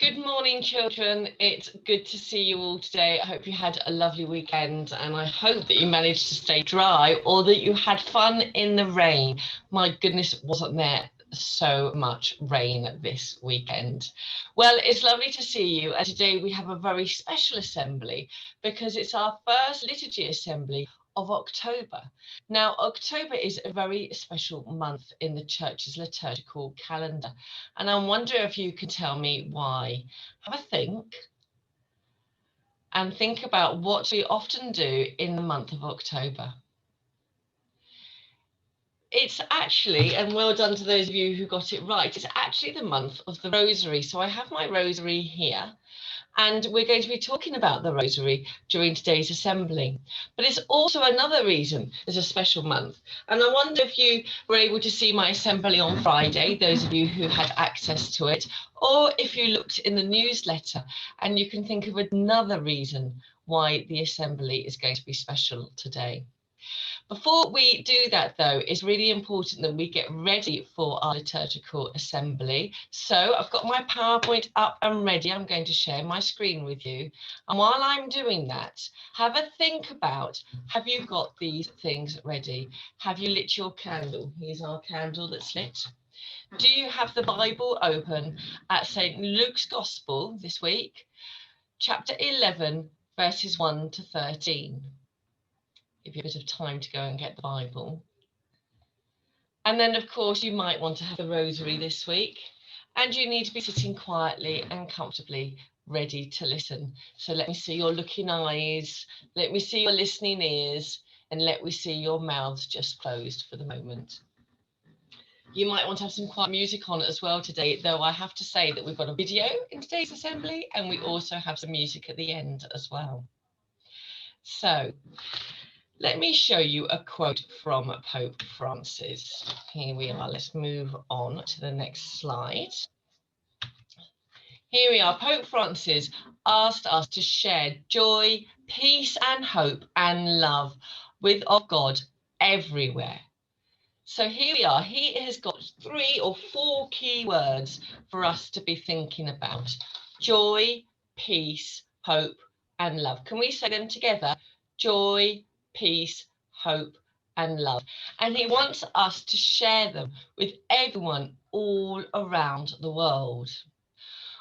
Good morning, children. It's good to see you all today. I hope you had a lovely weekend and I hope that you managed to stay dry or that you had fun in the rain. My goodness, wasn't there so much rain this weekend? Well, it's lovely to see you. And today we have a very special assembly because it's our first Liturgy Assembly of October. Now, October is a very special month in the church's liturgical calendar, and I wonder if you can tell me why. Have a think and think about what we often do in the month of October. It's actually, and well done to those of you who got it right, it's actually the month of the Rosary. So I have my Rosary here. And we're going to be talking about the Rosary during today's assembly. But it's also another reason it's a special month. And I wonder if you were able to see my assembly on Friday, those of you who had access to it, or if you looked in the newsletter and you can think of another reason why the assembly is going to be special today. Before we do that, though, it's really important that we get ready for our liturgical assembly. So I've got my PowerPoint up and ready. I'm going to share my screen with you. And while I'm doing that, have a think about, have you got these things ready? Have you lit your candle? Here's our candle that's lit. Do you have the Bible open at St. Luke's Gospel this week, chapter 11, verses 1 to 13? Give you a bit of time to go and get the Bible. And then, of course, you might want to have the Rosary this week, and you need to be sitting quietly and comfortably ready to listen. So let me see your looking eyes, let me see your listening ears, and let me see your mouths just closed for the moment. You might want to have some quiet music on as well today, though I have to say that we've got a video in today's assembly, and we also have some music at the end as well. So let me show you a quote from Pope Francis. Here we are. Let's move on to the next slide. Here we are. Pope Francis asked us to share joy, peace and hope and love of God everywhere. So here we are. He has got 3 or 4 key words for us to be thinking about. Joy, peace, hope and love. Can we say them together? Joy, peace, hope and love. And he wants us to share them with everyone all around the world.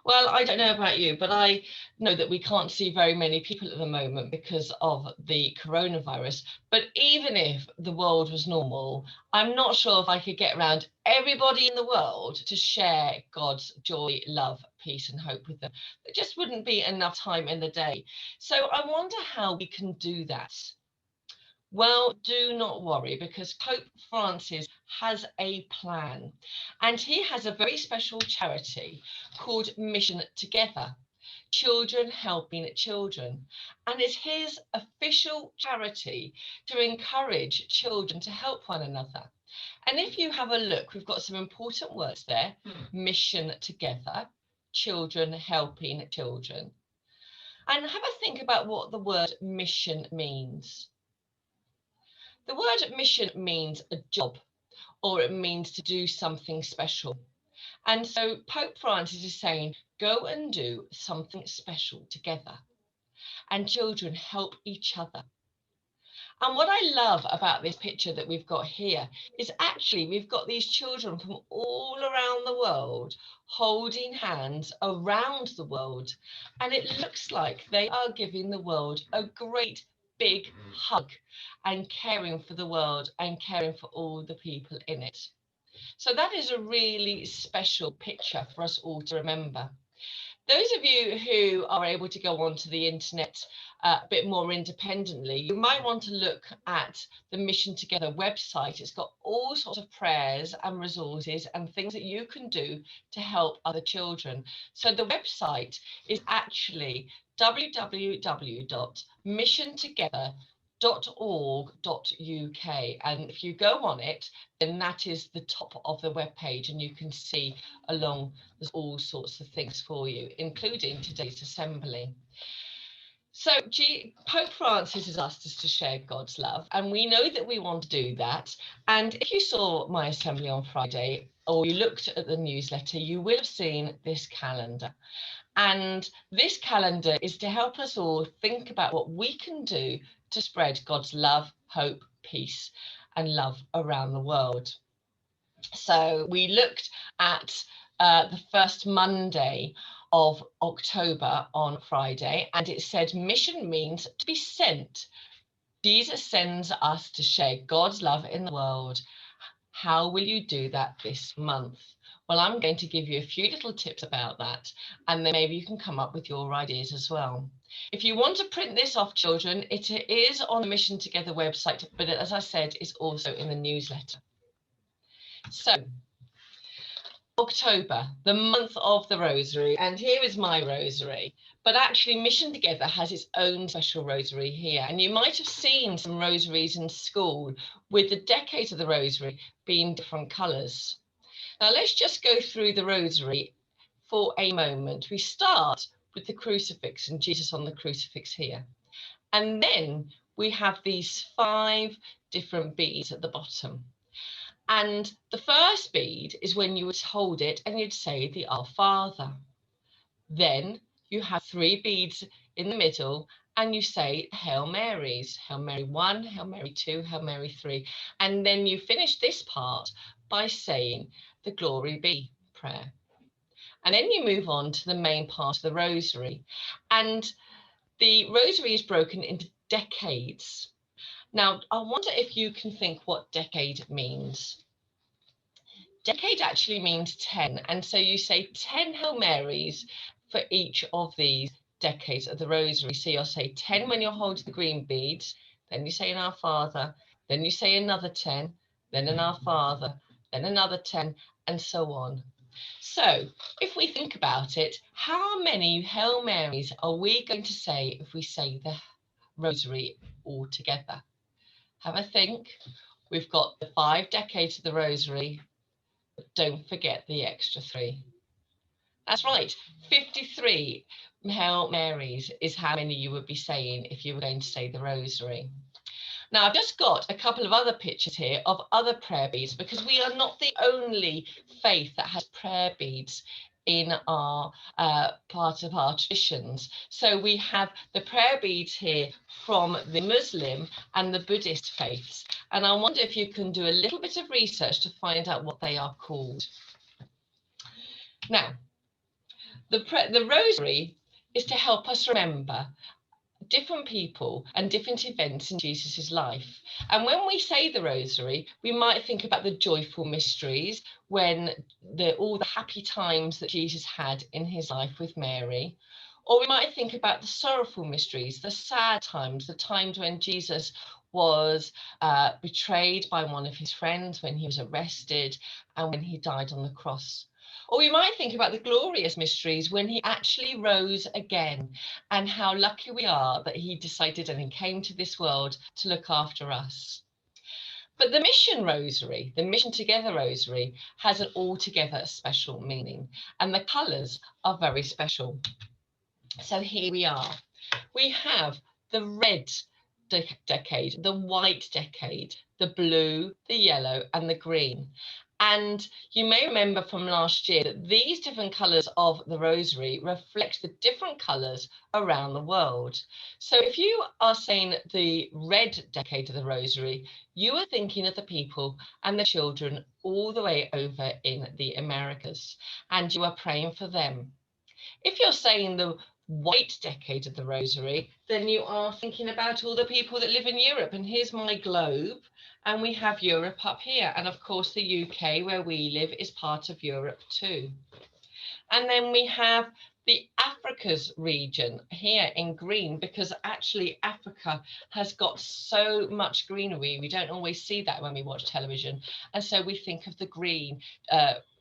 Well, I don't know about you, but I know that we can't see very many people at the moment because of the coronavirus. But even if the world was normal, I'm not sure if I could get around everybody in the world to share God's joy, love, peace and hope with them. There just wouldn't be enough time in the day. So I wonder how we can do that. Well, do not worry, because Pope Francis has a plan, and he has a very special charity called Mission Together, Children Helping Children, and it's his official charity to encourage children to help one another. And if you have a look, we've got some important words there: Mission Together, Children Helping Children. And have a think about what the word mission means. The word mission means a job, or it means to do something special. And so Pope Francis is saying, go and do something special together. And children help each other. And what I love about this picture that we've got here is actually we've got these children from all around the world holding hands around the world. And it looks like they are giving the world a great big hug and caring for the world and caring for all the people in it. So that is a really special picture for us all to remember. Those of you who are able to go onto the internet a bit more independently, you might want to look at the Mission Together website. It's got all sorts of prayers and resources and things that you can do to help other children. So the website is actually www.missiontogether.org.uk, and if you go on it, then that is the top of the web page, and you can see along there's all sorts of things for you, including today's assembly. So Pope Francis has asked us to share God's love, and we know that we want to do that. And if you saw my assembly on Friday, or you looked at the newsletter, you will have seen this calendar. And this calendar is to help us all think about what we can do to spread God's love, hope, peace, and love around the world. So we looked at the first Monday of October on Friday, and it said mission means to be sent. Jesus sends us to share God's love in the world. How will you do that this month? Well, I'm going to give you a few little tips about that, and then maybe you can come up with your ideas as well. If you want to print this off, children, it is on the Mission Together website, but as I said, it's also in the newsletter. So, October, the month of the rosary, and here is my rosary. But actually, Mission Together has its own special rosary here, and you might have seen some rosaries in school with the decades of the rosary being different colours. Now let's just go through the rosary for a moment. We start with the crucifix and Jesus on the crucifix here, and then we have these 5 different beads at the bottom. And the first bead is when you would hold it and you'd say the Our Father. Then you have 3 beads in the middle and you say Hail Marys, Hail Mary 1, Hail Mary 2, Hail Mary 3. And then you finish this part by saying the Glory Be prayer. And then you move on to the main part of the rosary. And the rosary is broken into decades. Now, I wonder if you can think what decade means. Decade actually means 10, and so you say 10 Hail Marys for each of these decades of the rosary. So you'll say 10 when you're holding the green beads, then you say an Our Father, then you say another 10, then an Our Father, then another 10, and so on. So if we think about it, how many Hail Marys are we going to say if we say the rosary all together? Have a think. We've got the 5 decades of the rosary, but don't forget the extra 3. That's right, 53 Hail Marys is how many you would be saying if you were going to say the rosary. Now, I've just got a couple of other pictures here of other prayer beads, because we are not the only faith that has prayer beads in our part of our traditions. So we have the prayer beads here from the Muslim and the Buddhist faiths. And I wonder if you can do a little bit of research to find out what they are called. Now, the rosary is to help us remember different people and different events in Jesus's life. And when we say the rosary, we might think about the joyful mysteries, when all the happy times that Jesus had in his life with Mary. Or we might think about the sorrowful mysteries, the sad times, the times when Jesus was betrayed by one of his friends, when he was arrested, and when he died on the cross. Or we might think about the glorious mysteries, when he actually rose again, and how lucky we are that he decided and he came to this world to look after us. But the Mission Rosary, the Mission Together Rosary, has an altogether special meaning, and the colours are very special. So here we are. We have the red decade, the white decade, the blue, the yellow, and the green. And you may remember from last year that these different colours of the rosary reflect the different colours around the world. So if you are saying the red decade of the rosary, you are thinking of the people and the children all the way over in the Americas, and you are praying for them. If you're saying the white decade of the rosary, then you are thinking about all the people that live in Europe. And here's my globe, and we have Europe up here, and of course the UK where we live is part of Europe too. And then we have the Africa's region here in green, because actually Africa has got so much greenery, we don't always see that when we watch television, and so we think of the green.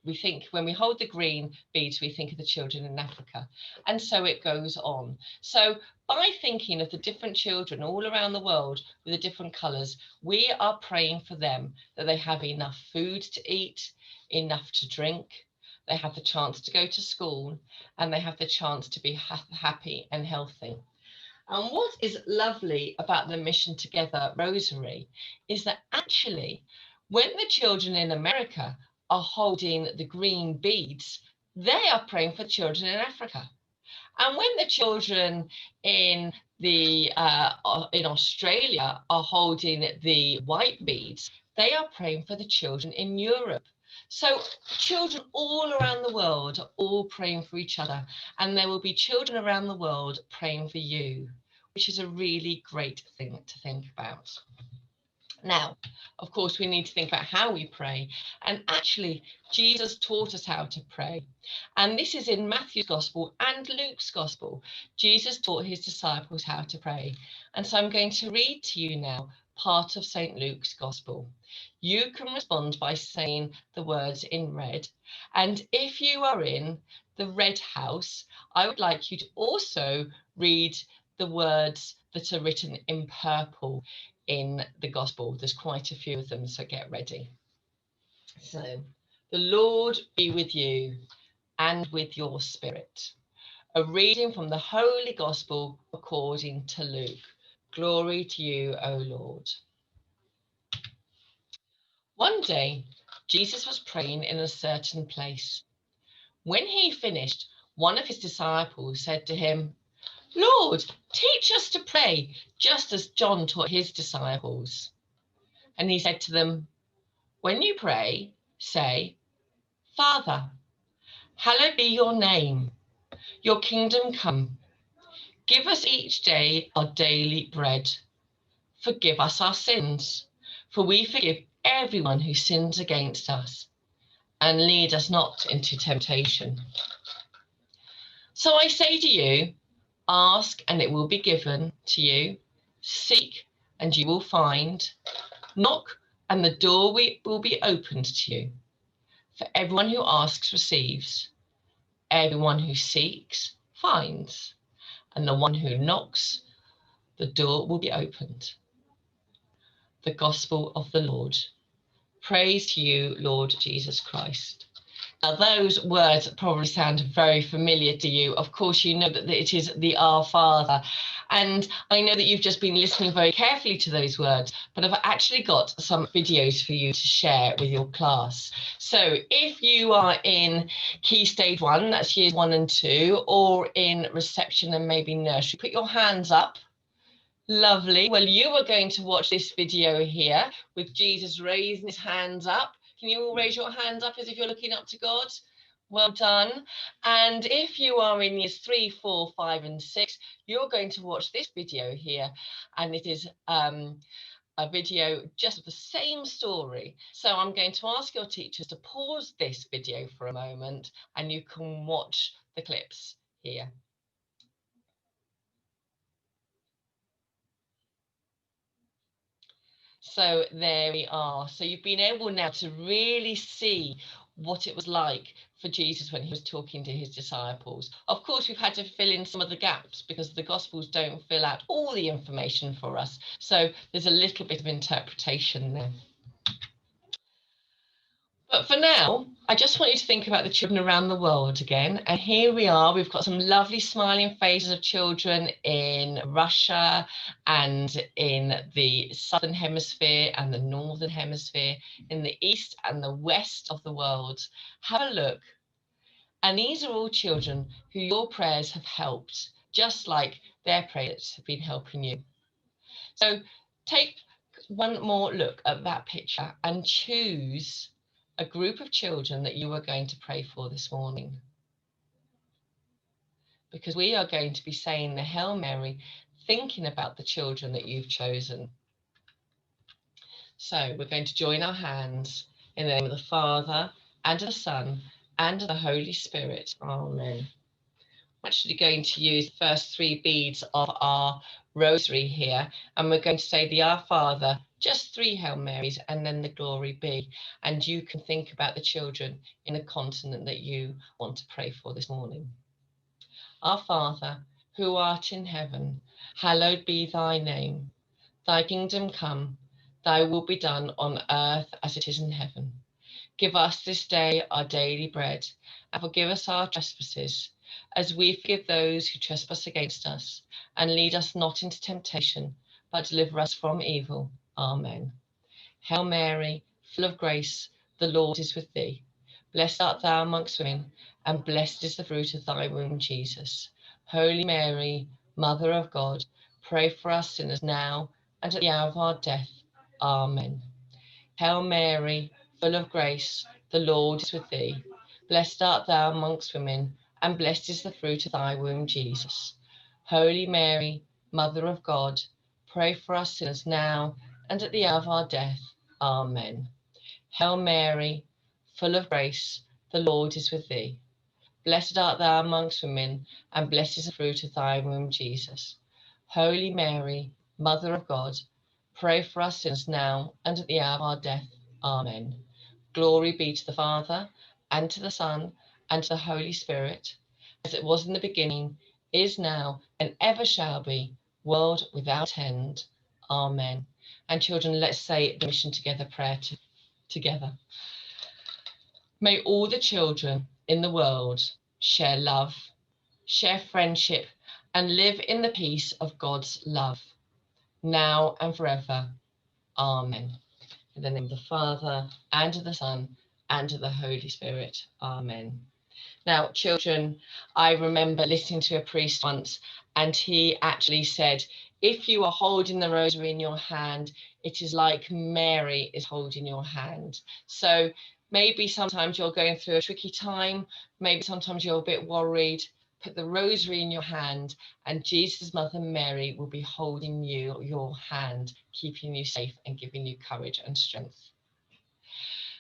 We think when we hold the green beads, we think of the children in Africa, and so it goes on. So by thinking of the different children all around the world with the different colours, we are praying for them, that they have enough food to eat, enough to drink, they have the chance to go to school, and they have the chance to be happy and healthy. And what is lovely about the Mission Together Rosary is that actually, when the children in America are holding the green beads, they are praying for children in Africa. And when the children in in Australia are holding the white beads, they are praying for the children in Europe. So children all around the world are all praying for each other, and there will be children around the world praying for you, which is a really great thing to think about. Now, of course, we need to think about how we pray. And actually, Jesus taught us how to pray. And this is in Matthew's Gospel and Luke's Gospel. Jesus taught his disciples how to pray. And so I'm going to read to you now part of St. Luke's Gospel. You can respond by saying the words in red. And if you are in the red house, I would like you to also read the words that are written in purple in the gospel. There's quite a few of them, so get ready. So, the Lord be with you and with your spirit. A reading from the Holy Gospel according to Luke. Glory to you, O Lord. One day, Jesus was praying in a certain place. When he finished, one of his disciples said to him, Lord, teach us to pray, just as John taught his disciples. And he said to them, when you pray, say, Father, hallowed be your name, your kingdom come. Give us each day our daily bread. Forgive us our sins, for we forgive everyone who sins against us. And lead us not into temptation. So I say to you, ask and it will be given to you. Seek and you will find. Knock and the door will be opened to you. For everyone who asks receives, everyone who seeks finds, and the one who knocks, the door will be opened. The Gospel of the Lord. Praise to you, Lord Jesus Christ. Now, those words probably sound very familiar to you. Of course, you know that it is the Our Father. And I know that you've just been listening very carefully to those words, but I've actually got some videos for you to share with your class. So if you are in Key Stage 1, that's years 1 and 2, or in reception and maybe nursery, put your hands up. Lovely. Well, you are going to watch this video here with Jesus raising his hands up. Can you all raise your hands up as if you're looking up to God? Well done. And if you are in years 3, 4, 5, and 6, you're going to watch this video here. And it is a video just of the same story. So I'm going to ask your teachers to pause this video for a moment and you can watch the clips here. So there we are. So you've been able now to really see what it was like for Jesus when he was talking to his disciples. Of course, we've had to fill in some of the gaps because the Gospels don't fill out all the information for us. So there's a little bit of interpretation there. But for now, I just want you to think about the children around the world again. And here we are, we've got some lovely smiling faces of children in Russia and in the southern hemisphere and the northern hemisphere, in the east and the west of the world. Have a look. And these are all children who your prayers have helped, just like their prayers have been helping you. So take one more look at that picture and choose a group of children that you are going to pray for this morning. Because we are going to be saying the Hail Mary, thinking about the children that you've chosen. So we're going to join our hands in the name of the Father, and of the Son, and of the Holy Spirit. Amen. I'm actually going to use the first 3 beads of our rosary here, and we're going to say the Our Father, just 3 Hail Marys, and then the Glory Be. And you can think about the children in the continent that you want to pray for this morning. Our Father, who art in heaven, hallowed be thy name. Thy kingdom come, thy will be done on earth as it is in heaven. Give us this day our daily bread, and forgive us our trespasses, as we forgive those who trespass against us. And lead us not into temptation, but deliver us from evil. Amen. Hail Mary, full of grace, the Lord is with thee. Blessed art thou amongst women, and blessed is the fruit of thy womb, Jesus. Holy Mary, Mother of God, pray for us sinners now and at the hour of our death. Amen. Hail Mary, full of grace, the Lord is with thee. Blessed art thou amongst women, and blessed is the fruit of thy womb, Jesus. Holy Mary, Mother of God, pray for us sinners now and at the hour of our death. Amen. Hail Mary, full of grace, the Lord is with thee. Blessed art thou amongst women, and blessed is the fruit of thy womb, Jesus. Holy Mary, Mother of God, pray for us sinners now and at the hour of our death. Amen. Glory be to the Father, and to the Son, and to the Holy Spirit, as it was in the beginning, is now, and ever shall be, world without end. Amen. And children, let's say the mission together prayer together. May all the children in the world share love, share friendship, and live in the peace of God's love, now and forever. Amen. In the name of the Father, and of the Son, and of the Holy Spirit. Amen. Now, children, I remember listening to a priest once, and he actually said, if you are holding the rosary in your hand, it is like Mary is holding your hand. So maybe sometimes you're going through a tricky time, maybe sometimes you're a bit worried. Put the rosary in your hand, and Jesus' Mother Mary will be holding your hand, keeping you safe and giving you courage and strength.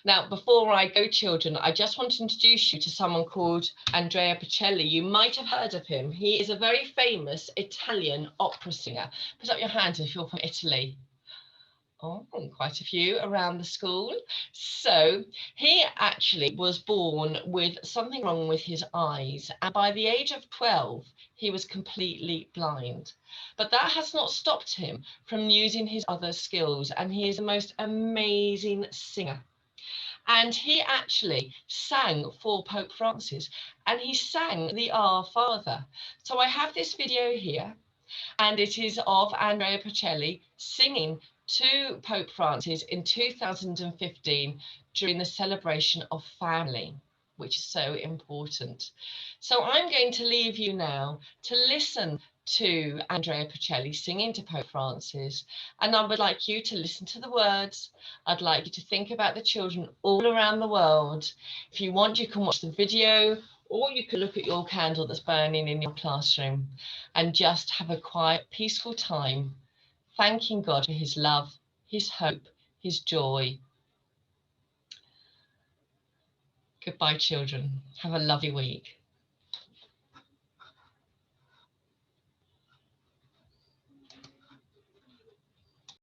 Now, before I go, children, I just want to introduce you to someone called Andrea Bocelli. You might have heard of him. He is a very famous Italian opera singer. Put up your hand if you're from Italy. Oh, quite a few around the school. So he actually was born with something wrong with his eyes, and by the age of 12 he was completely blind. But that has not stopped him from using his other skills, and he is the most amazing singer. And he actually sang for Pope Francis, and he sang the Our Father. So I have this video here, and it is of Andrea Bocelli singing to Pope Francis in 2015 during the celebration of family, which is so important. So I'm going to leave you now to listen to Andrea Bocelli singing to Pope Francis, and I would like you to listen to the words. I'd like you to think about the children all around the world. If you want, you can watch the video, or you can look at your candle that's burning in your classroom and just have a quiet, peaceful time, thanking God for his love, his hope, his joy. Goodbye, children. Have a lovely week.